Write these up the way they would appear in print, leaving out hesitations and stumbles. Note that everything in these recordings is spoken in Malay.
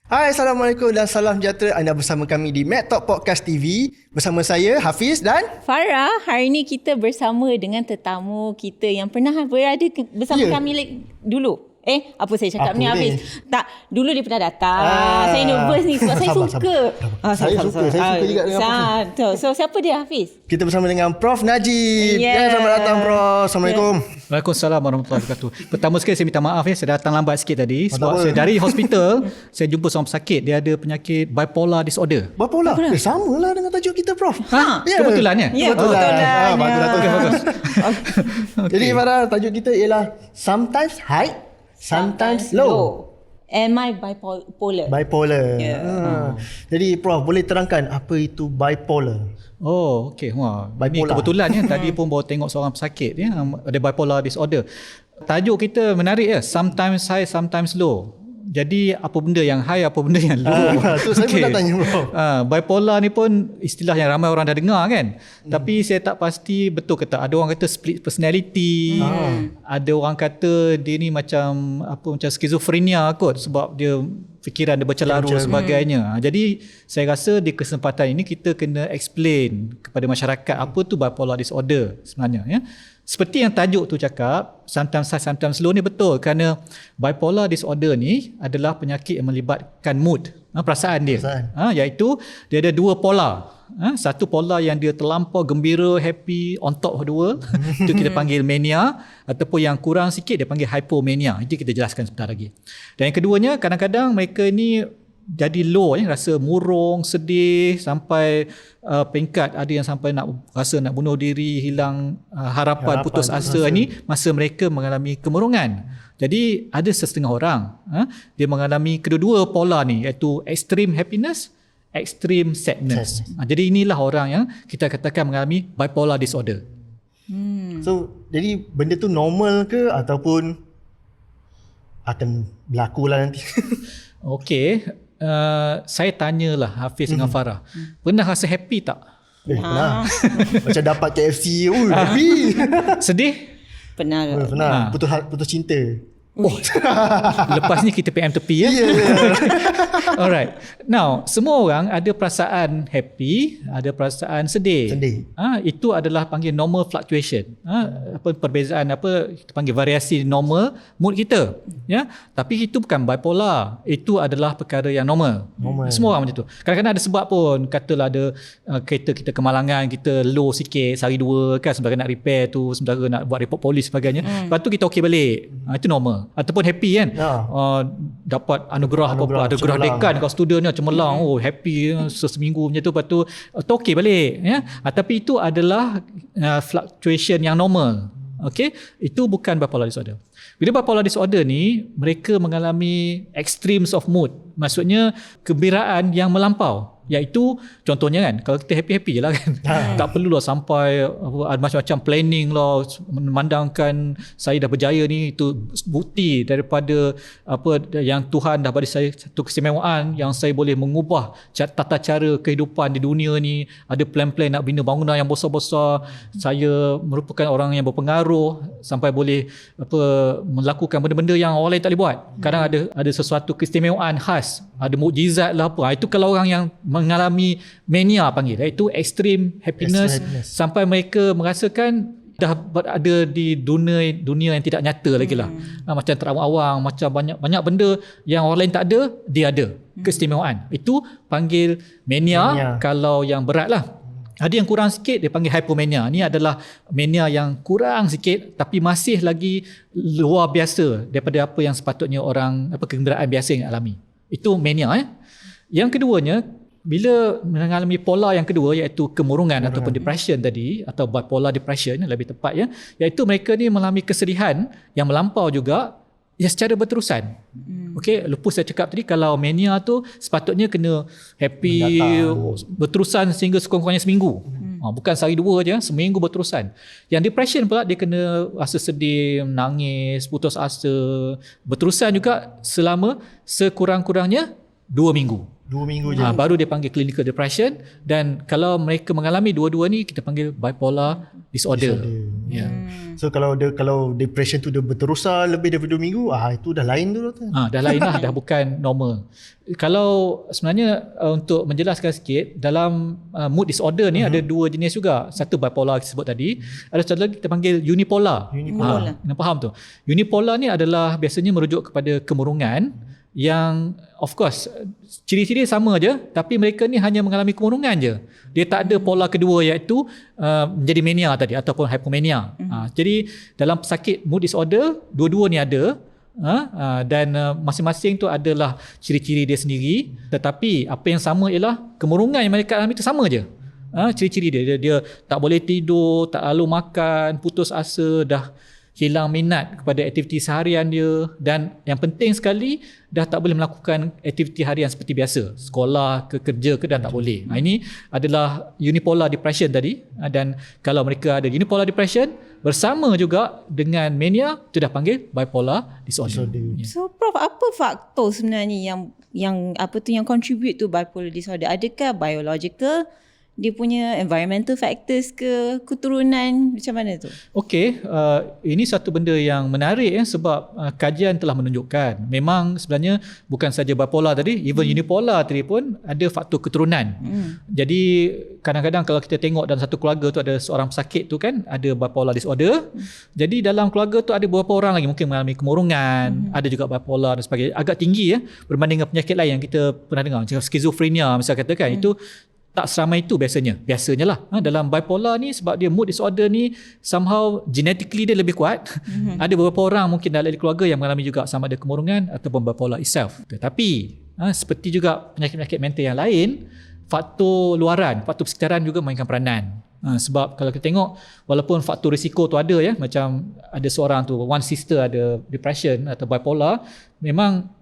Hai, Assalamualaikum dan salam sejahtera. Anda bersama kami di Mad Talk Podcast TV. Bersama saya, Hafiz dan Farah. Hari ini kita bersama dengan tetamu kita yang pernah berada bersama kami dulu. Apa saya cakap ni Hafiz? Tak, dulu dia pernah datang. Saya nervous ni sebab saya suka. Saya suka juga dengan Prof. So, siapa dia Hafiz? Kita bersama dengan Prof Najib. Selamat datang Prof. Assalamualaikum. Waalaikumsalam warahmatullahi wabarakatuh. Pertama sekali saya minta maaf saya datang lambat sikit tadi sebab saya dari hospital saya jumpa seorang pesakit, dia ada penyakit bipolar disorder. Bipolar? Samalah dengan tajuk kita Prof. Kebetulan ya? Ya, kebetulan. Bagus. Jadi Farah, tajuk kita ialah Sometimes High, Sometimes Low. Am I bipolar? Bipolar. Jadi Prof, boleh terangkan apa itu bipolar? Oh, okey. Wah, ini Bipolar. kebetulan ya. Tadi pun baru tengok seorang pesakit ya, ada bipolar disorder. Tajuk kita menarik ya, sometimes high, sometimes low. Jadi apa benda yang high, apa benda yang low. Tu saya pun nak tanya Prof. Bipolar ni pun istilah yang ramai orang dah dengar kan. Tapi saya tak pasti betul ke tak. Ada orang kata split personality. Ada orang kata dia ni macam skizofrenia kot sebab dia fikiran dia bercelaru sebagainya. Jadi saya rasa di kesempatan ini kita kena explain kepada masyarakat apa tu bipolar disorder sebenarnya ya. Seperti yang tajuk tu cakap, sometimes high, sometimes low ni betul kerana bipolar disorder ni adalah penyakit yang melibatkan mood, perasaan dia. Iaitu dia ada dua polar. Satu polar yang dia terlampau gembira, happy, on top of the world. Itu kita panggil mania. Ataupun yang kurang sikit dia panggil hypomania. Itu kita jelaskan sebentar lagi. Dan yang keduanya, kadang-kadang mereka ni jadi low, rasa murung, sedih, sampai peringkat ada yang sampai rasa nak bunuh diri, hilang harapan, putus asa. Ini masa mereka mengalami kemurungan. Jadi ada setengah orang dia mengalami kedua-dua pola ni, iaitu extreme happiness, extreme sadness. Jadi inilah orang yang kita katakan mengalami bipolar disorder. So, jadi benda tu normal ke ataupun akan berlaku lah nanti? Okey, saya tanyalah Hafiz dengan Farah. Pernah rasa happy tak? Pernah. Macam dapat KFC, happy. Sedih? Pernah. Pernah. Putus cinta. Lepas ni kita PM tepi ya. Alright. Now, semua orang ada perasaan happy, ada perasaan sedih. Itu adalah panggil normal fluctuation. Perbezaan kita panggil variasi normal mood kita. Ya. Tapi itu bukan bipolar. Itu adalah perkara yang normal. Semua orang macam tu. Kadang-kadang ada sebab pun, katalah ada kereta kita kemalangan, kita low sikit sehari dua kan, sementara nak repair tu, sementara nak buat report polis sebagainya. Lepas tu kita okey balik. Itu normal. Ataupun happy kan, dapat anugerah anugerah dekan kat student ni, cemerlang, happy seminggu macam tu, lepas tu okey balik ya. Tapi itu adalah fluctuation yang normal. Okey, itu bukan bipolar disorder. Bila bipolar disorder ni, mereka mengalami extremes of mood, maksudnya kegembiraan yang melampau. Iaitu contohnya kan, kalau kita happy-happy je lah kan, tak perlulah sampai macam-macam planning lah, memandangkan saya dah berjaya ni, itu bukti daripada yang Tuhan dah beri saya satu keistimewaan yang saya boleh mengubah tata cara kehidupan di dunia ni, ada plan-plan nak bina bangunan yang besar-besar, saya merupakan orang yang berpengaruh sampai boleh melakukan benda-benda yang orang lain tak boleh buat. Kadang ada sesuatu keistimewaan khas, ada mukjizat lah apa. Itu kalau orang yang mengalami mania panggil, iaitu extreme happiness, sampai mereka merasakan dah berada di dunia yang tidak nyata lagi lah. Macam terawang-awang, macam banyak benda yang orang lain tak ada, dia ada keistimewaan. Itu panggil mania. Kalau yang berat lah. Ada yang kurang sikit dia panggil hypomania. Ini adalah mania yang kurang sikit tapi masih lagi luar biasa daripada apa yang sepatutnya orang kegembiraan biasa yang alami. Itu mania. Yang keduanya, bila mengalami pola yang kedua, iaitu kemurungan ataupun depression tadi, atau bipolar depression lebih tepat ya, iaitu mereka ni mengalami kesedihan yang melampau juga ya, secara berterusan. Okey, lepas saya cakap tadi, kalau mania tu sepatutnya kena happy berterusan sehingga sekurang-kurangnya seminggu. Bukan sehari dua je, seminggu berterusan. Yang depression pula dia kena rasa sedih, menangis, putus asa, berterusan juga selama sekurang-kurangnya 2 minggu. 2 minggu je. Baru dia panggil clinical depression. Dan kalau mereka mengalami dua-dua ni, kita panggil bipolar disorder. Ya. So kalau depression tu dia berterusan lebih daripada 2 minggu, itu dah lain tu doktor. Dah lain lah, dah bukan normal. Kalau sebenarnya untuk menjelaskan sikit, dalam mood disorder ni ada 2 jenis juga. Satu bipolar kita sebut tadi, ada satu lagi kita panggil unipolar. Kena faham tu. Unipolar ni adalah biasanya merujuk kepada kemurungan yang of course ciri-ciri sama je, tapi mereka ni hanya mengalami kemurungan je. Dia tak ada pola kedua, iaitu menjadi mania tadi ataupun hypomania. Jadi dalam pesakit mood disorder, dua-dua ni ada. Dan masing-masing tu adalah ciri-ciri dia sendiri, tetapi apa yang sama ialah kemurungan yang mereka alami itu sama je. Ciri-ciri dia tak boleh tidur, tak lalu makan, putus asa, dah hilang minat kepada aktiviti seharian dia, dan yang penting sekali dah tak boleh melakukan aktiviti harian seperti biasa, sekolah ke kerja ke, dan tak boleh. Ini adalah unipolar depression tadi, dan kalau mereka ada unipolar depression bersama juga dengan mania, itu dah panggil bipolar disorder. So Prof, apa faktor sebenarnya yang contribute to bipolar disorder? Adakah biological, dia punya environmental factors ke, keturunan, macam mana tu? Okey, ini satu benda yang menarik sebab kajian telah menunjukkan memang sebenarnya bukan saja bipolar tadi, even unipolar tadi pun ada faktor keturunan. Jadi kadang-kadang kalau kita tengok dalam satu keluarga tu ada seorang pesakit tu kan, ada bipolar disorder. Jadi dalam keluarga tu ada beberapa orang lagi mungkin mengalami kemurungan, ada juga bipolar dan sebagainya. Agak tinggi berbanding dengan penyakit lain yang kita pernah dengar, macam skizofrenia misalnya katakan, itu tak seramai itu biasanya lah. Dalam bipolar ni, sebab dia mood disorder ni somehow genetically dia lebih kuat. Ada beberapa orang mungkin dalam keluarga yang mengalami juga sama ada kemurungan ataupun bipolar itself. Tetapi seperti juga penyakit-penyakit mental yang lain, faktor luaran, faktor persekitaran juga mainkan peranan. Sebab kalau kita tengok, walaupun faktor risiko tu ada macam ada seorang tu, one sister ada depression atau bipolar, memang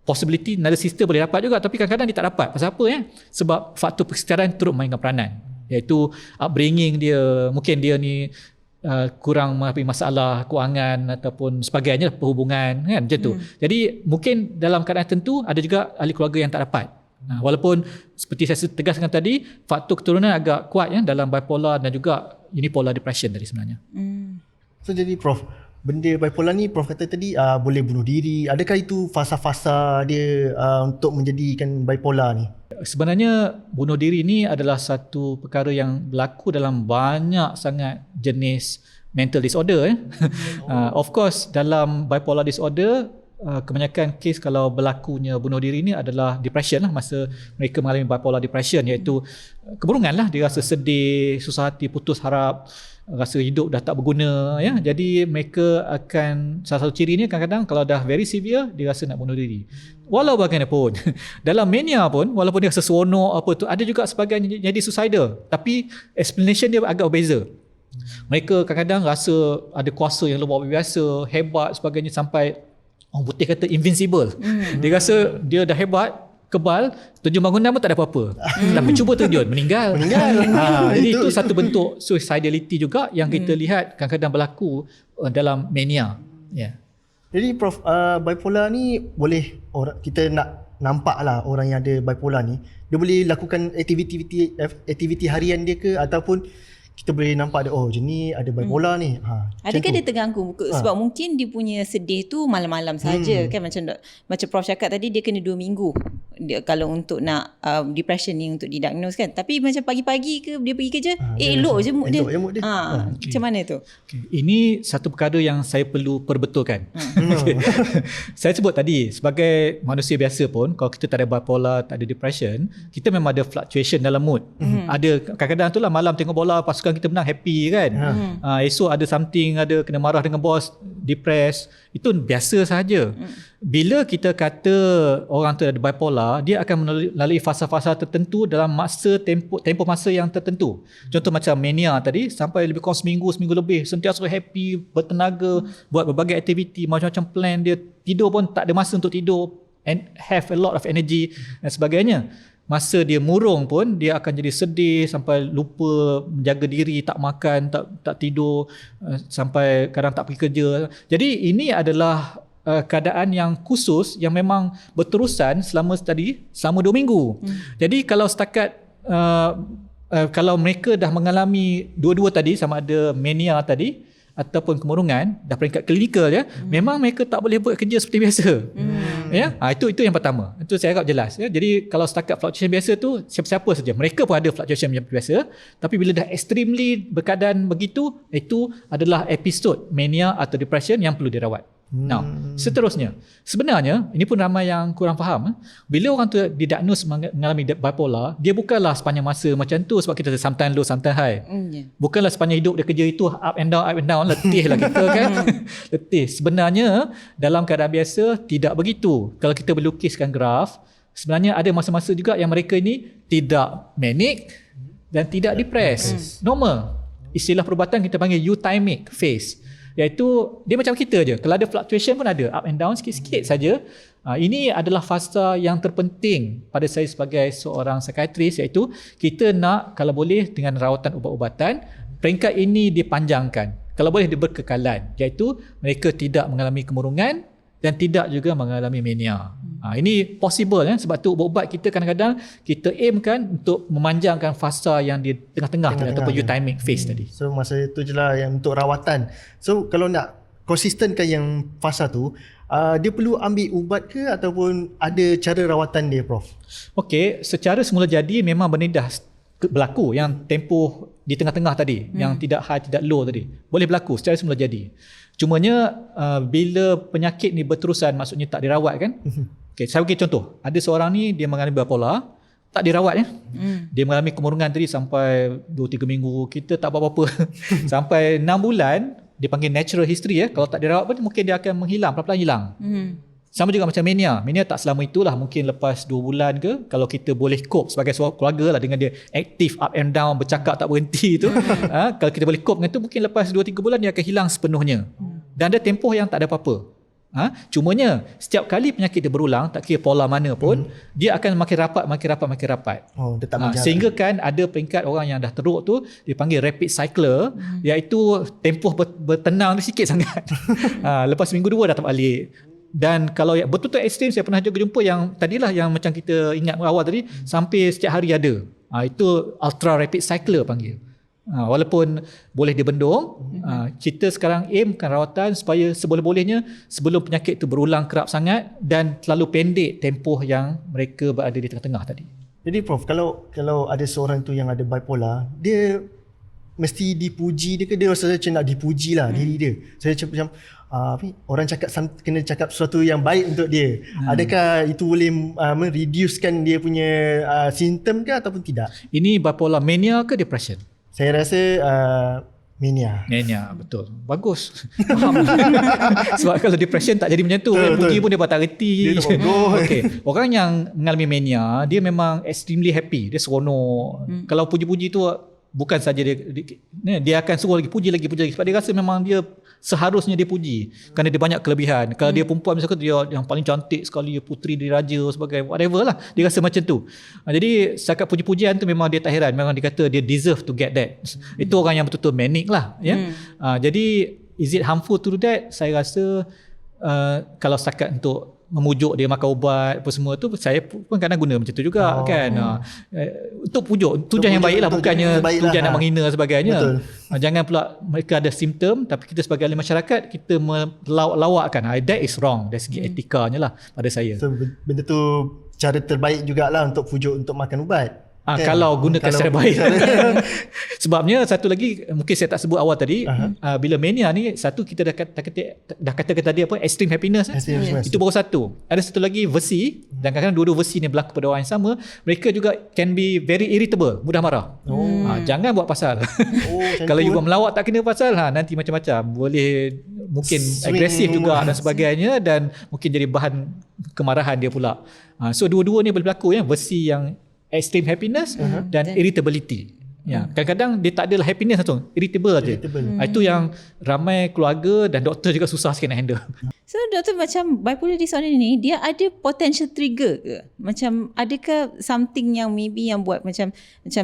possibility another sister boleh dapat juga, tapi kadang-kadang dia tak dapat. Pasal apa Sebab faktor persekitaran turut mainkan peranan, iaitu upbringing dia, mungkin dia ni kurang menghadapi masalah kewangan ataupun sebagainya, perhubungan kan, macam tu. Jadi mungkin dalam keadaan tertentu ada juga ahli keluarga yang tak dapat. Walaupun seperti saya tegaskan tadi, faktor keturunan agak kuat dalam bipolar dan juga unipolar depression tadi sebenarnya. So jadi Prof, benda bipolar ni Prof kata tadi boleh bunuh diri. Adakah itu fasa-fasa dia untuk menjadikan bipolar ni? Sebenarnya bunuh diri ni adalah satu perkara yang berlaku dalam banyak sangat jenis mental disorder. Of course dalam bipolar disorder, kebanyakan kes kalau berlakunya bunuh diri ni adalah depression lah, masa mereka mengalami bipolar depression, iaitu kemurungan lah, dia rasa sedih, susah hati, putus harap, rasa hidup dah tak berguna Jadi mereka akan, salah satu ciri ni kadang-kadang kalau dah very severe, dia rasa nak bunuh diri. Walau bagaimanapun dalam mania pun, walaupun dia rasa seronok apa tu, ada juga sebagian jadi suicidal, tapi explanation dia agak berbeza. Mereka kadang-kadang rasa ada kuasa yang luar biasa, hebat sebagainya, sampai orang putih kata invincible. Dia rasa dia dah hebat, kebal, terjun bangunan pun tak ada apa-apa. Tapi cuba terjun, meninggal. Jadi itu satu bentuk suicidality juga yang kita lihat kadang-kadang berlaku dalam mania. Jadi Prof, bipolar ni boleh kita nak nampak lah orang yang ada bipolar ni, dia boleh lakukan aktiviti harian dia ke, ataupun kita boleh nampak ada jenis ada bipolar ni. Adakah dia terganggu? Sebab mungkin dia punya sedih tu malam-malam saja kan, macam Prof cakap tadi, dia kena 2 minggu dia, kalau untuk nak depression ni untuk didiagnose kan. Tapi macam pagi-pagi ke dia pergi kerja, elok je mood dia. Macam mana tu? Ini satu perkara yang saya perlu perbetulkan. Saya sebut tadi, sebagai manusia biasa pun, kalau kita tak ada bipolar, tak ada depression, kita memang ada fluctuation dalam mood. Ada kadang-kadang tu lah, malam tengok bola, pasukan kita menang, happy kan. Esok ada something, ada kena marah dengan bos, depressed, itu biasa sahaja. Bila kita kata orang tu ada bipolar, dia akan melalui fasa-fasa tertentu dalam tempoh masa yang tertentu. Contoh macam mania tadi, sampai lebih kurang seminggu lebih, sentiasa happy, bertenaga, buat berbagai aktiviti, macam-macam plan, dia tidur pun tak ada masa untuk tidur, and have a lot of energy dan sebagainya. Masa dia murung pun, dia akan jadi sedih sampai lupa menjaga diri, tak makan, tak tidur, sampai kadang tak pergi kerja. Jadi ini adalah keadaan yang khusus yang memang berterusan selama 2 minggu. Jadi kalau setakat kalau mereka dah mengalami dua-dua tadi, sama ada mania tadi ataupun kemurungan dah peringkat klinikal ya, memang mereka tak boleh buat kerja seperti biasa. Ya, itu yang pertama. Itu saya harap jelas ya. Jadi kalau setakat fluctuation biasa tu siapa-siapa saja, mereka pun ada fluctuation yang biasa, tapi bila dah extremely berkeadaan begitu, itu adalah episod mania atau depression yang perlu dirawat. Now, seterusnya, sebenarnya ini pun ramai yang kurang faham. Bila orang tu didiagnose mengalami bipolar, dia bukanlah sepanjang masa macam tu, sebab kita sometimes low, sometimes high. Bukanlah sepanjang hidup dia kerja itu up and down, letih lah kita kan. Letih. Sebenarnya dalam keadaan biasa tidak begitu. Kalau kita berlukiskan graf, sebenarnya ada masa-masa juga yang mereka ini tidak manic dan tidak depressed. Normal. Istilah perubatan kita panggil euthymic phase. Iaitu dia macam kita je. Kalau ada fluctuation pun ada, up and down sikit-sikit saja. Ini adalah fasa yang terpenting pada saya sebagai seorang psikiatris, iaitu kita nak kalau boleh dengan rawatan ubat-ubatan, peringkat ini dipanjangkan. Kalau boleh dia berkekalan, iaitu mereka tidak mengalami kemurungan dan tidak juga mengalami mania. Ini possible ya, sebab tu ubat-ubat kita kadang-kadang kita aimkan untuk memanjangkan fasa yang di tengah-tengah tadi, ataupun euthymic phase tadi. So masa tu je lah yang untuk rawatan. So kalau nak konsistenkan yang fasa tu, dia perlu ambil ubat ke ataupun ada cara rawatan dia, Prof? Okey, secara semula jadi memang benda dah berlaku yang tempoh di tengah-tengah tadi, yang tidak high tidak low tadi. Boleh berlaku secara semula jadi. Cumanya bila penyakit ni berterusan, maksudnya tak dirawat kan. Okay, saya bagi contoh. Ada seorang ni dia mengalami bipolar, tak dirawat ya. Dia mengalami kemurungan tadi sampai 2-3 minggu, kita tak buat apa-apa. Sampai 6 bulan, dia panggil natural history ya. Kalau tak dirawat pun mungkin dia akan menghilang, pelan-pelan hilang. Sama juga macam mania. Mania tak selama itulah, mungkin lepas 2 bulan ke, kalau kita boleh cope sebagai seorang keluarga lah dengan dia aktif up and down, bercakap tak berhenti tu. Kalau kita boleh cope dengan tu, mungkin lepas 2-3 bulan dia akan hilang sepenuhnya. Dan ada tempoh yang tak ada apa-apa. Cumanya setiap kali penyakit dia berulang, tak kira pola mana pun, dia akan makin rapat. Oh, dia tak berjalan. Sehingga kan ada peringkat orang yang dah teruk tu dipanggil rapid cycler, iaitu tempoh bertenang dia sikit sangat. Lepas minggu 2 dah tak balik. Dan kalau betul-betul ekstrim, saya pernah juga jumpa yang tadilah yang macam kita ingat awal tadi, sampai setiap hari ada. Itu ultra rapid cycler panggil. Walaupun boleh dibendung, kita sekarang aimkan rawatan supaya seboleh-bolehnya sebelum penyakit itu berulang kerap sangat dan terlalu pendek tempoh yang mereka berada di tengah-tengah tadi. Jadi Prof, kalau ada seorang tu yang ada bipolar, dia mesti dipuji dia ke, dia rasa macam nak dipuji lah diri dia. Saya macam orang cakap kena cakap sesuatu yang baik untuk dia. Adakah itu boleh mereducekan dia punya simptom ke ataupun tidak? Ini bipolar mania ke depression? Saya rasa mania. Mania, betul. Bagus. Faham. Sebab kalau depression tak jadi macam tu. Puji pun dia tak reti. Okay. Orang yang mengalami mania, dia memang extremely happy. Dia seronok. Kalau puji-puji tu bukan saja dia akan suruh puji lagi. Sebab dia rasa memang dia seharusnya dia puji kerana dia banyak kelebihan. Kalau dia perempuan misalkan, dia yang paling cantik sekali, puteri diraja sebagai whatever lah, dia rasa macam tu. Jadi setakat puji-pujian tu memang dia tak heran, memang dia kata dia deserve to get that. Itu orang yang betul-betul manic lah ya. Jadi is it harmful to do that? Saya rasa kalau setakat untuk memujuk dia makan ubat apa semua tu, saya pun kadang guna macam tu juga kan. Untuk pujuk tujuan yang baik lah, bukannya tujuan nak menghina sebagainya. Jangan pula mereka ada simptom tapi kita sebagai ahli masyarakat kita melawak-lawakkan. That is wrong dari segi etikanya lah pada saya. So benda tu cara terbaik jugalah untuk pujuk untuk makan ubat. Kalau gunakan secara baik. Sebabnya satu lagi mungkin saya tak sebut awal tadi, bila mania ni, satu kita dah katakan tadi apa, extreme happiness. Itu baru satu. Ada satu lagi versi, dan kadang-kadang dua-dua versi ni berlaku pada orang yang sama. Mereka juga can be very irritable, mudah marah. Jangan buat pasal. Kalau you buat melawak tak kena pasal, nanti macam-macam. Boleh mungkin agresif juga dan sebagainya, dan mungkin jadi bahan kemarahan dia pula. So dua-dua ni boleh berlaku ya, versi yang extreme happiness dan irritability. Ya, kadang-kadang dia tak adalah happiness langsung, irritable aja. Itu yang ramai keluarga dan doktor juga susah sikit nak handle. So doktor, macam bipolar disorder ni, dia ada potential trigger ke? Macam adakah something yang maybe yang buat macam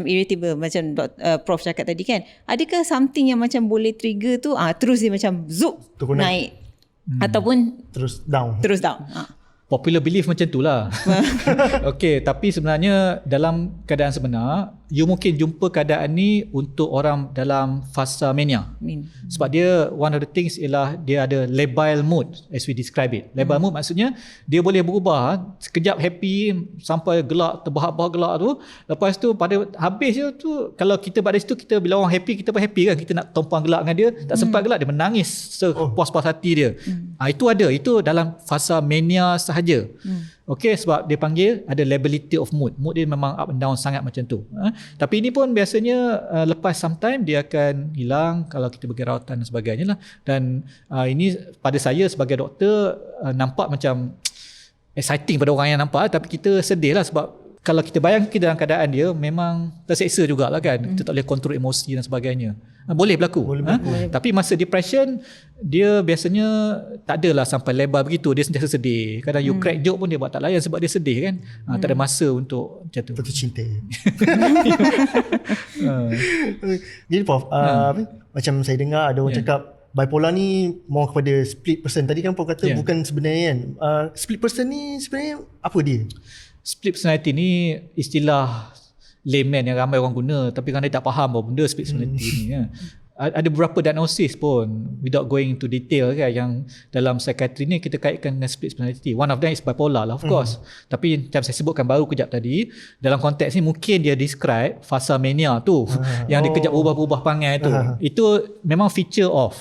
irritable, macam Prof cakap tadi kan? Adakah something yang macam boleh trigger tu terus dia macam zup naik ataupun terus down. popular belief macam tu lah. Okay, tapi sebenarnya dalam keadaan sebenar, you mungkin jumpa keadaan ni untuk orang dalam fasa mania. Sebab dia, one of the things ialah dia ada labile mood as we describe it. Labile mood maksudnya dia boleh berubah, sekejap happy sampai gelak, terbahak-bahak gelak tu. Lepas tu pada habis je tu, kalau kita pada situ, kita bila orang happy, kita pun happy kan, kita nak tumpang gelak dengan dia, tak sempat gelak, dia menangis sepuas-puas hati dia. Itu ada, itu dalam fasa mania sahaja. Okay, sebab dia panggil ada lability of mood. Mood dia memang up and down sangat macam tu. Tapi ini pun biasanya lepas sometime dia akan hilang kalau kita bagi rawatan dan sebagainya lah. Dan ini pada saya sebagai doktor nampak macam exciting pada orang yang nampak, tapi kita sedih lah sebab kalau kita bayang kita dalam keadaan dia, memang terseksa jugalah kan. Kita tak boleh kontrol emosi dan sebagainya. Boleh berlaku. Tapi masa depression, dia biasanya tak adalah sampai lebar begitu. Dia sentiasa sedih. Kadang you crack joke pun dia buat tak layan sebab dia sedih kan. Tak ada masa untuk macam tu. Betul cinta. Jadi Prof, macam saya dengar ada orang cakap bipolar ni more kepada split person. Tadi kan Prof kata bukan sebenarnya kan. Split person ni sebenarnya apa dia? Split personality ni istilah layman yang ramai orang guna, tapi kan dia tak faham apa benda split personality ni ya. Ada beberapa diagnosis pun without going into detail kan, yang dalam psychiatry ni kita kaitkan dengan split personality. One of them is bipolar lah of course. Tapi macam saya sebutkan baru kejap tadi, dalam konteks ni mungkin dia describe fasa mania tu yang dia kejap berubah-ubah perangai tu. Itu memang feature of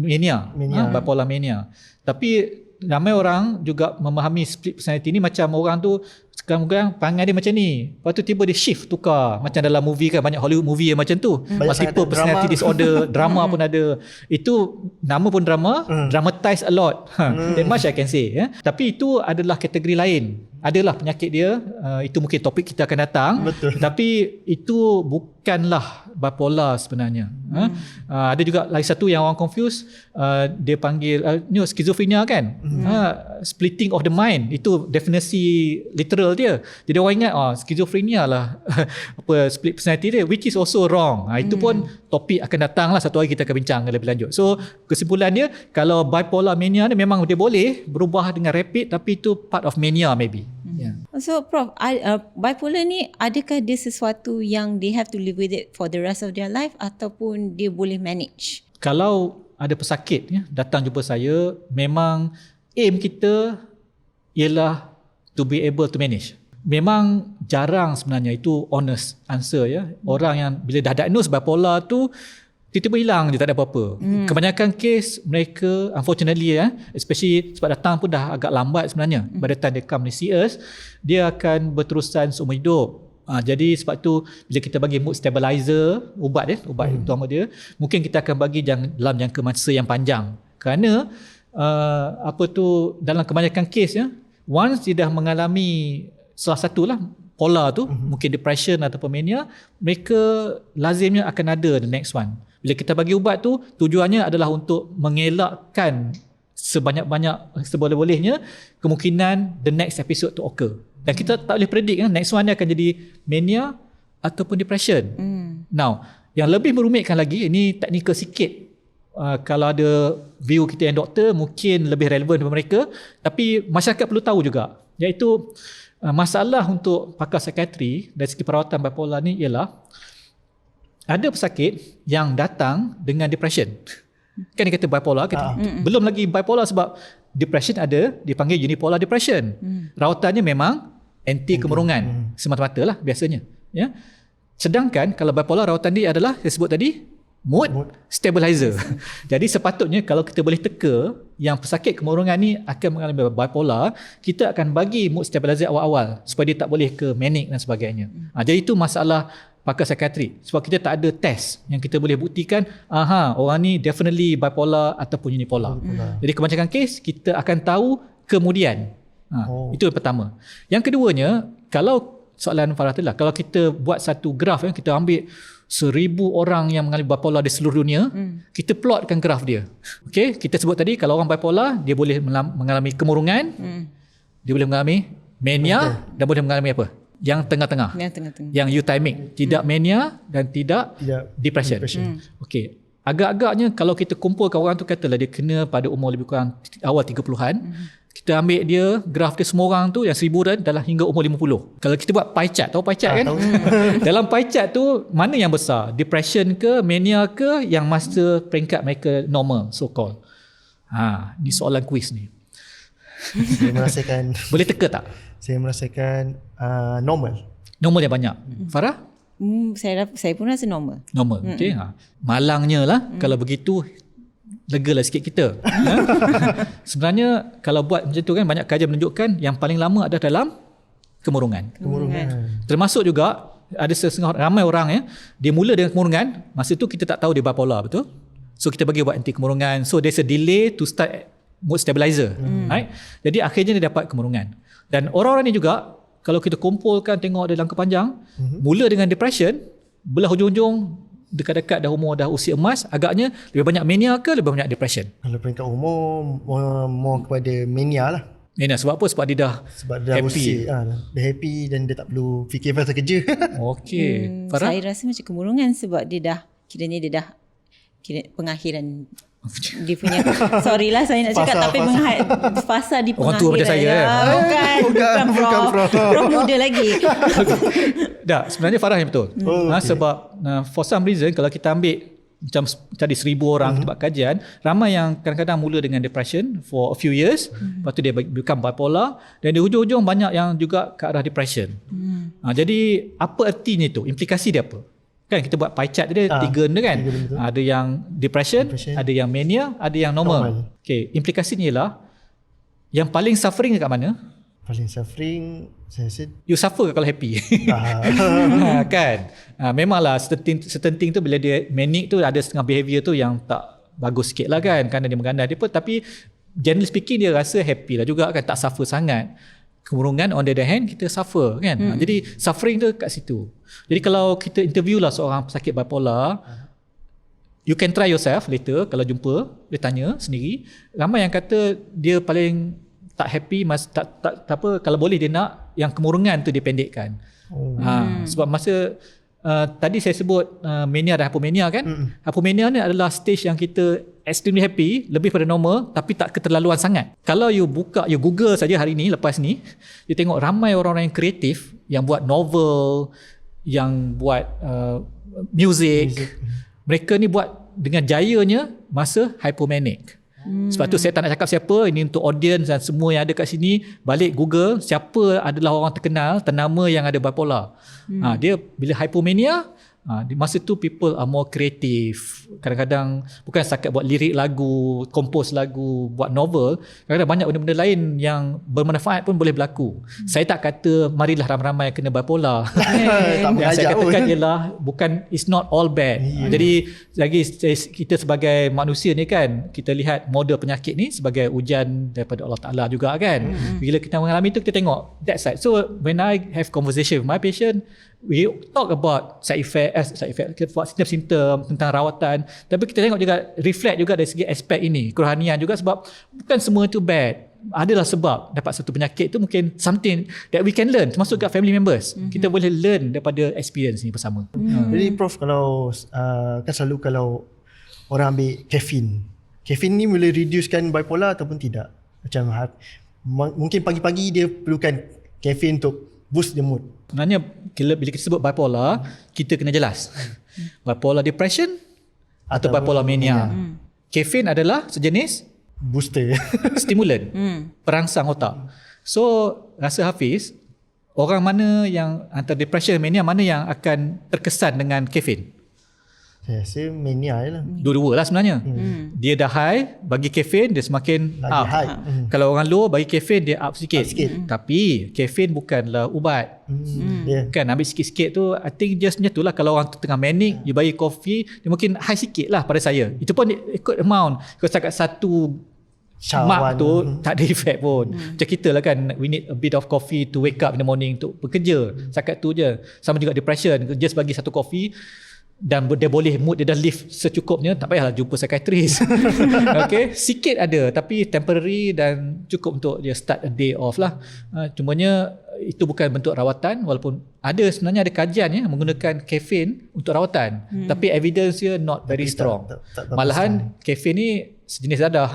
mania. Bipolar mania. Tapi ramai orang juga memahami split personality ni macam orang tu sekarang perangai dia macam ni, lepas tu tiba dia shift tukar, macam dalam movie kan, banyak Hollywood movie yang macam tu, multiple personality disorder, drama pun ada. Itu nama pun drama, dramatize a lot. That much I can say ya. Tapi itu adalah kategori lain. Adalah penyakit dia, itu mungkin topik kita akan datang. Betul. Tapi itu bukanlah bipolar sebenarnya. Ada juga lagi satu yang orang confuse, dia panggil skizofrenia kan. Splitting of the mind, itu definisi literal dia. Jadi orang ingat skizofrenia lah apa split personality dia, which is also wrong. Itu pun topik akan datang lah, satu hari kita akan bincang lebih lanjut. So kesimpulan dia, kalau bipolar mania ni memang dia boleh berubah dengan rapid, tapi itu part of mania maybe. So Prof, bipolar ni adakah dia sesuatu yang they have to live with it for the rest of their life, ataupun dia boleh manage? Kalau ada pesakit datang jumpa saya, memang aim kita ialah to be able to manage. Memang jarang sebenarnya, itu honest answer ya. Orang yang bila dah diagnose bipolar tu tiba-tiba hilang je, tak ada apa-apa. Kebanyakan kes mereka unfortunately especially sebab datang pun dah agak lambat sebenarnya. By the time they come to see us, dia akan berterusan seumur hidup. Jadi sebab tu bila kita bagi mood stabilizer, ubat utama dia, mungkin kita akan bagi dalam jangka masa yang panjang. Kerana dalam kebanyakan kes once dia dah mengalami salah satulah polar tu, mungkin depression ataupun mania, mereka lazimnya akan ada the next one. Bila kita bagi ubat tu, tujuannya adalah untuk mengelakkan sebanyak-banyak seboleh-bolehnya kemungkinan the next episode to occur. Dan kita tak boleh predict next one dia akan jadi mania ataupun depression. Now, yang lebih merumitkan lagi, ini teknikal sikit. Kalau ada view kita yang doktor, mungkin lebih relevan kepada mereka, tapi masyarakat perlu tahu juga, iaitu masalah untuk pakar psikiatri dari segi perawatan bipolar ni ialah ada pesakit yang datang dengan depression. Kan dia kata bipolar, belum lagi bipolar sebab depression ada, dipanggil unipolar depression. Rawatannya memang anti kemerungan semata-mata lah biasanya. Ya. Sedangkan kalau bipolar, rawatan dia adalah saya sebut tadi mood stabilizer. Jadi sepatutnya kalau kita boleh teka yang pesakit kemerungan ni akan mengalami bipolar, kita akan bagi mood stabilizer awal-awal supaya dia tak boleh ke manic dan sebagainya. Jadi itu masalah pakar psikiatri, sebab kita tak ada test yang kita boleh buktikan orang ni definitely bipolar ataupun unipolar. Jadi kebanyakan kes kita akan tahu kemudian. Itu yang pertama. Yang keduanya, kalau soalan Farah tu lah, kalau kita buat satu graf kita ambil 1,000 orang yang mengalami bipolar di seluruh dunia, kita plotkan graf dia. Okay, kita sebut tadi kalau orang bipolar dia boleh mengalami kemurungan, dia boleh mengalami mania, dan boleh mengalami apa? Yang tengah-tengah. Yang euthymik, tidak mania dan tidak depression. Okey. agak-agaknya kalau kita kumpulkan orang tu, katalah dia kena pada umur lebih kurang awal 30-an, kita ambil dia, graf dia semua orang tu yang 1000 dan dalam hingga umur 50. Kalau kita buat pie chart, tahu pie chart kan? Dalam pie chart tu mana yang besar? Depression ke, mania ke, yang masa peringkat mereka normal, so called. Ni soalan kuis ni. Saya merasakan Boleh teka tak? saya merasakan normal. Normal yang banyak. Farah? Saya pun rasa normal. Normal. Okay. Malangnya lah kalau begitu, legalah sikit kita. Sebenarnya kalau buat macam tu kan, banyak kajian menunjukkan yang paling lama adalah dalam kemurungan. Termasuk juga ada ramai orang dia mula dengan kemurungan, masa tu kita tak tahu dia bipolar, betul? So kita bagi buat anti kemurungan. So there's a delay to start mood stabilizer. Right? Jadi akhirnya dia dapat kemurungan. Dan orang-orang ni juga, kalau kita kumpulkan tengok dia jangka panjang, mula dengan depression, belah hujung-hujung dekat-dekat dah umur dah usia emas, agaknya lebih banyak mania ke lebih banyak depression? Kalau peringkat umur more kepada mania lah. Mania sebab apa? Sebab dia dah happy. Dia happy dan dia tak perlu fikir pasal kerja. Okey. Farah? Saya rasa macam kemurungan sebab dia dah pengakhiran dia punya, sorry lah saya nak cakap, tapi fasa di pengakhiran. Orang tua macam saya bukan Prof muda lagi. Tak, sebenarnya Farah yang betul. Sebab for some reason kalau kita ambil macam tadi 1000 orang kita buat kajian, ramai yang kadang-kadang mula dengan depression for a few years, lepas tu dia become bipolar, dan di hujung-hujung banyak yang juga ke arah depression. Jadi apa artinya tu? Implikasi dia apa? Kan kita buat pie chart dia 3 benda kan. Ada yang depression, ada yang mania, ada yang normal. Okay, implikasi ni ialah yang paling suffering dekat mana? Paling suffering saya rasa you suffer kalau happy. Kan? Memanglah certain thing tu bila dia manic tu ada setengah behavior tu yang tak bagus sikit lah kan, kerana dia mengandai dia pun, tapi generally speaking dia rasa happy lah juga kan, tak suffer sangat. Kemurungan on the other hand kita suffer kan. Jadi suffering tu kat situ. Jadi kalau kita interview lah seorang pesakit bipolar, you can try yourself later kalau jumpa, dia tanya sendiri, ramai yang kata dia paling tak happy, tak apa, kalau boleh dia nak yang kemurungan tu dipendekkan. Sebab masa tadi saya sebut mania dan hypomania kan. Hypomania ni adalah stage yang kita extremely happy, lebih pada normal, tapi tak keterlaluan sangat. Kalau you Google saja hari ni, lepas ni, you tengok ramai orang-orang yang kreatif, yang buat novel, yang buat music. Mereka ni buat dengan jayanya masa hypomanic. Sebab tu saya tak nak cakap siapa, ini untuk audience dan semua yang ada kat sini, balik Google siapa adalah orang terkenal, ternama yang ada bipolar. Dia bila hypomania, di masa tu people are more creative. Kadang-kadang bukan setakat buat lirik lagu, compose lagu, buat novel, kadang-kadang banyak benda-benda lain yang bermanfaat pun boleh berlaku. Saya tak kata marilah ramai-ramai kena bipolar. Yang saya katakan ialah bukan, it's not all bad. Jadi lagi kita sebagai manusia ni kan, kita lihat model penyakit ni sebagai ujian daripada Allah Ta'ala juga kan. Bila kita mengalami tu, kita tengok that side. So when I have conversation with my patient, we talk about side effect, simptom tentang rawatan, tapi kita tengok juga, reflect juga dari segi aspek ini, kerohanian juga, sebab bukan semua itu bad. Adalah sebab dapat satu penyakit tu mungkin something that we can learn, termasuk kat family members. Kita boleh learn daripada experience ni bersama. Jadi Prof, kalau kan selalu kalau orang ambil caffeine ni boleh reducekan bipolar ataupun tidak? Macam mungkin pagi-pagi dia perlukan caffeine untuk boost the mood. Sebenarnya bila kita sebut bipolar, kita kena jelas bipolar depression atau bipolar mania. Caffeine adalah sejenis booster, stimulan, perangsang otak. So rasa Hafiz, orang mana yang antara depression dan mania, mana yang akan terkesan dengan caffeine? Saya rasa mania je lah. Dua-dua lah sebenarnya. Dia dah high, bagi caffeine dia semakin lagi up. high. Kalau orang low, bagi caffeine dia up sikit. Tapi caffeine bukanlah ubat. Kan ambil sikit-sikit tu, I think just macam tu lah. Kalau orang tu tengah manic, you bagi kopi, dia mungkin high sikit lah pada saya. Itu pun ikut amount. Kalau setakat satu mark tu tak ada efek pun. Macam kita lah kan, we need a bit of coffee to wake up in the morning untuk bekerja. Setakat tu je. Sama juga depression, just bagi satu kopi dan dia boleh mood dia dah lift secukupnya, tak payahlah jumpa psychiatrist. Okay, sikit ada tapi temporary dan cukup untuk dia start a day off lah. Cumanya itu bukan bentuk rawatan, walaupun sebenarnya ada kajian menggunakan kafein untuk rawatan, tapi evidence dia not very strong. Malahan kafein ni sejenis dadah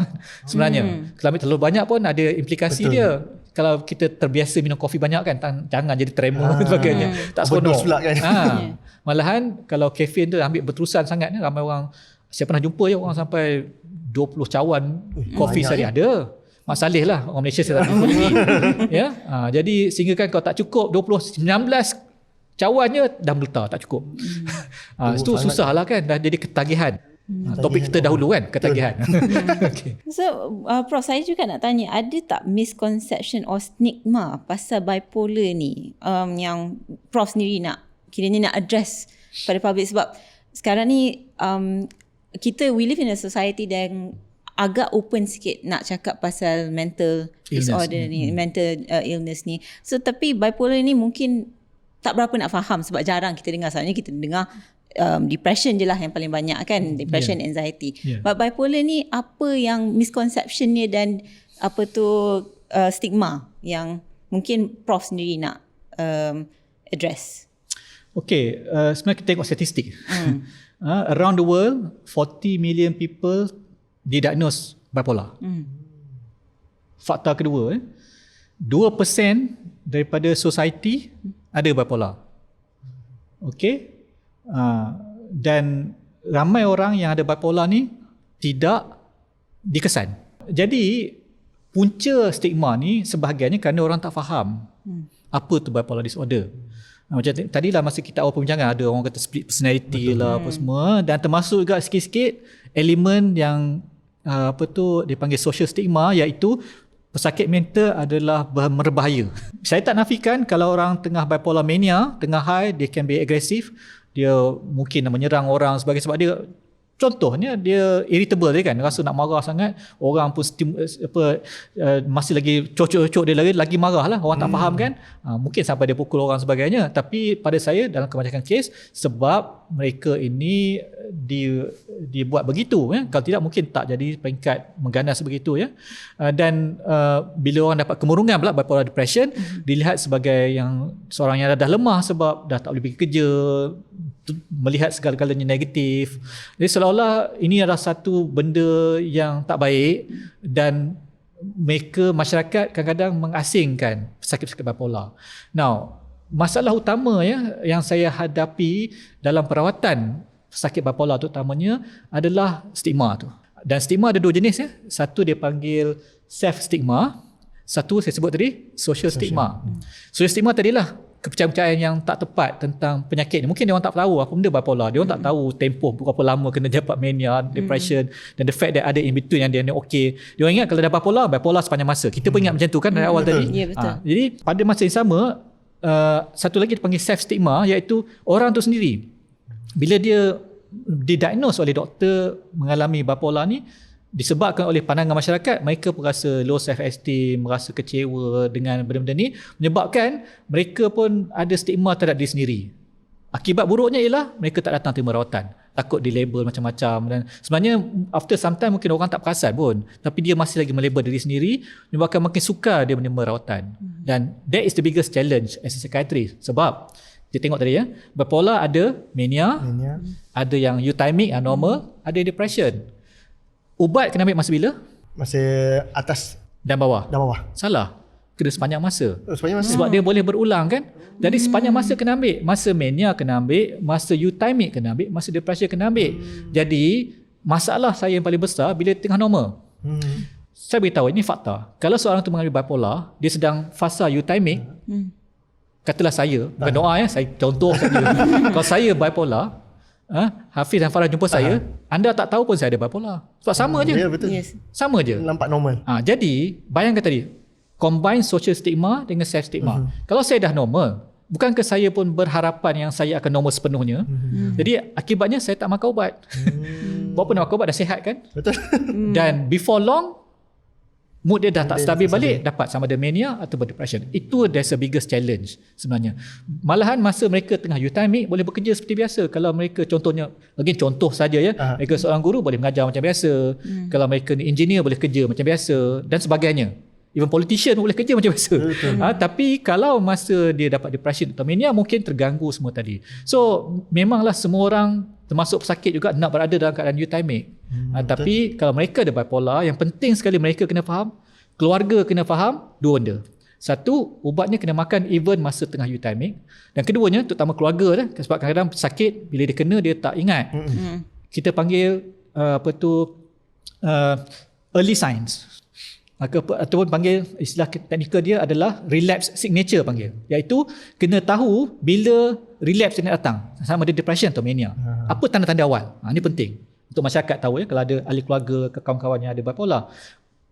sebenarnya. Kalau ambil terlalu banyak pun ada implikasi dia. Kalau kita terbiasa minum kopi banyak kan, jangan jadi tremor dan sebagainya. Tak seronok. Kan? Malahan kalau kafein tu ambil berterusan sangat ni, ramai orang, saya pernah jumpa orang sampai 20 cawan kopi sehari ada. Mak Saleh lah, orang Malaysia saya tak tahu lagi. Ya, jadi sehingga kan kalau tak cukup 19 cawannya dah meletak, tak cukup. Itu susah lah kan, dah jadi ketagihan. Topik kita dahulu kan, ketagihan. Okay. So Prof, saya juga nak tanya, ada tak misconception or stigma pasal bipolar ni yang Prof sendiri nak kiranya nak address pada public, sebab sekarang ni we live in a society yang agak open sikit nak cakap pasal mental disorder ni, mental illness ni. So tapi bipolar ni mungkin tak berapa nak faham sebab jarang kita dengar. Soalnya kita dengar depression je lah yang paling banyak kan, depression, anxiety. But bipolar ni apa yang misconception ni dan apa tu stigma yang mungkin Prof sendiri nak address? Okay, sebenarnya kita tengok statistik. Around the world, 40 million people didiagnose bipolar. Fakta kedua, 2% daripada society ada bipolar. Okay, dan ramai orang yang ada bipolar ni tidak dikesan. Jadi punca stigma ni sebahagiannya kerana orang tak faham apa tu bipolar disorder. Macam tadilah masa kita awal perbincangan, ada orang kata split personality lah apa semua, dan termasuk juga sikit-sikit elemen yang dipanggil social stigma, iaitu pesakit mental adalah berbahaya. Saya tak nafikan kalau orang tengah bipolar mania, tengah high, dia can be aggressive, dia mungkin nak menyerang orang sebagainya, sebab dia contohnya dia irritable dia kan, rasa nak marah sangat, orang pun masih lagi cocok-cocok dia lagi marah lah, orang tak faham kan, mungkin sampai dia pukul orang sebagainya. Tapi pada saya dalam kebanyakan kes, sebab mereka ini dibuat begitu, kalau tidak mungkin tak jadi peringkat mengganas begitu ya. Dan bila orang dapat kemurungan pula bipolar depression, dilihat sebagai yang seorang yang dah lemah sebab dah tak boleh pergi kerja, melihat segala-galanya negatif. Jadi seolah-olah ini adalah satu benda yang tak baik, dan mereka, masyarakat kadang-kadang mengasingkan pesakit-pesakit bipolar. Now, masalah utama yang saya hadapi dalam perawatan pesakit bipolar terutamanya adalah stigma tu. Dan stigma ada dua jenis ya. Satu dia panggil self stigma, satu saya sebut tadi social stigma. Social stigma tadilah kepercayaan yang tak tepat tentang penyakit ni. Mungkin dia orang tak tahu apa benda bipolar. Dia orang tak tahu tempoh berapa lama kena dapat mania, depression, dan the fact that ada in between yang dia ni okey. Dia orang ingat kalau dah bipolar sepanjang masa. Kita pun ingat macam tu kan dari awal tadi. Ya, betul. Jadi pada masa yang sama, satu lagi dipanggil self stigma, iaitu orang tu sendiri bila dia didiagnose oleh doktor mengalami bipolar ni, disebabkan oleh pandangan masyarakat, mereka pun rasa low self esteem, merasa kecewa dengan benda-benda ni, menyebabkan mereka pun ada stigma terhadap diri sendiri. Akibat buruknya ialah mereka tak datang terima rawatan, takut dilabel macam-macam, dan sebenarnya after some time mungkin orang tak perasan pun, tapi dia masih lagi melabel diri sendiri, menyebabkan makin sukar dia menerima rawatan. Dan that is the biggest challenge as a psychiatrist, sebab kita tengok tadi bipolar ada mania, ada yang euthymic, normal, ada depression. Ubat kena ambil masa bila? Masa atas dan bawah. Salah. Kena sepanjang masa. Sebab dia boleh berulang kan. Jadi sepanjang masa kena ambil. Masa mania kena ambil, masa euthymic kena ambil, masa depression kena ambil. Jadi masalah saya yang paling besar bila tengah normal. Saya beritahu ini fakta. Kalau seorang tu mengalami bipolar, dia sedang fasa euthymic, katalah saya, bukan doa saya contoh saja. Kalau saya bipolar, Hafiz dan Farah jumpa saya, anda tak tahu pun saya ada bipolar. Sebab sama je. Ya, betul. Yes. Sama je. Nampak normal. Jadi, bayangkan tadi, combine social stigma dengan self stigma. Kalau saya dah normal, bukankah saya pun berharapan yang saya akan normal sepenuhnya? Jadi, akibatnya saya tak makan ubat. Berapa nak makan ubat dah sihat kan? Betul. Dan before long, mood dia dah tak stabil balik, dapat sama ada mania atau depression. Itu that's the biggest challenge sebenarnya. Malahan masa mereka tengah euthymic boleh bekerja seperti biasa. Kalau mereka contohnya, lagi contoh saja mereka seorang guru boleh mengajar macam biasa. Kalau mereka ni engineer boleh kerja macam biasa dan sebagainya. Even politician boleh kerja macam biasa. Tapi kalau masa dia dapat depression atau mania, mungkin terganggu semua tadi. So memanglah semua orang termasuk pesakit juga nak berada dalam keadaan euthymic. Tapi kalau mereka ada bipolar, yang penting sekali mereka kena faham, keluarga kena faham dua benda. Satu, ubatnya kena makan even masa tengah euthymic. Dan keduanya, terutama keluarga sebab kadang-kadang pesakit bila dia kena dia tak ingat. Kita panggil early signs. Ataupun panggil istilah teknikal dia adalah relapse signature panggil, iaitu kena tahu bila relapse ni datang, sama ada depression atau mania. Apa tanda-tanda awal? Ini penting untuk masyarakat tahu kalau ada ahli keluarga ke kawan-kawan yang ada bipolar.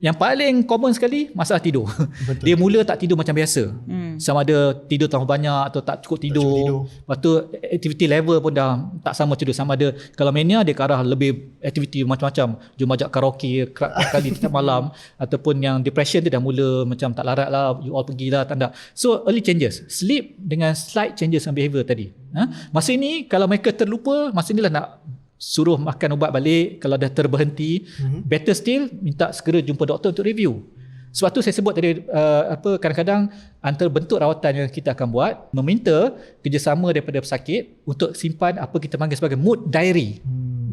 Yang paling common sekali masalah tidur. Betul. Dia mula tak tidur macam biasa. Sama ada tidur terlalu banyak atau tak cukup tidur. Lepas tu aktiviti level pun dah tak sama tidur. Sama ada kalau mania dia ke arah lebih aktiviti macam-macam. Jom ajak karaoke kerap kali setiap malam. Ataupun yang depression dia dah mula macam tak larat lah, you all pergilah, tak nak. So early changes. Sleep dengan slight changes on behavior tadi. Masa ini kalau mereka terlupa, masa inilah nak suruh makan ubat balik. Kalau dah terberhenti, better still minta segera jumpa doktor untuk review. Sebab tu saya sebut tadi kadang-kadang antara bentuk rawatan yang kita akan buat, meminta kerjasama daripada pesakit untuk simpan apa kita panggil sebagai mood diary.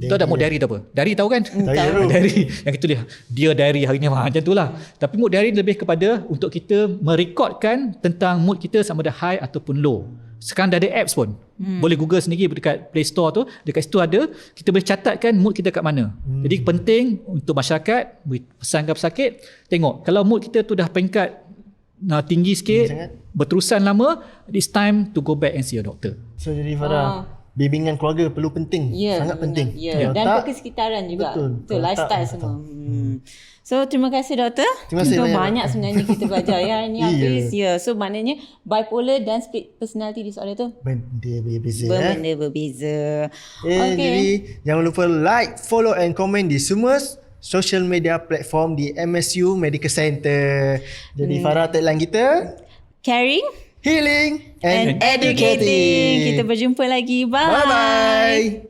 Tahu tak mood diary tu apa? Diary tahu kan? Diary yang kita lihat dia diary hari ni macam tu lah. Tapi mood diary lebih kepada untuk kita merekodkan tentang mood kita sama ada high ataupun low. Sekarang dah ada apps pun. Boleh Google sendiri dekat Play Store tu. Dekat situ ada. Kita boleh catatkan mood kita kat mana. Jadi penting untuk masyarakat, pesan ke pesakit, tengok. Kalau mood kita tu dah peringkat tinggi sikit, berterusan lama, it's time to go back and see a doctor. So jadi Farah, bimbingan keluarga perlu penting. Sangat penting. Dan kesekitaran juga. Betul lifestyle semua. So terima kasih doktor. Terima kasih banyak sebenarnya kita belajar hari ni Hafiz. So maknanya bipolar dan split personality disorder tu benda berbeza. Benda berbeza. Jadi jangan lupa like, follow and comment di semua social media platform di MSU Medical Center. Jadi Farah, tagline kita, caring, healing and educating. Kita berjumpa lagi. Bye. Bye-bye.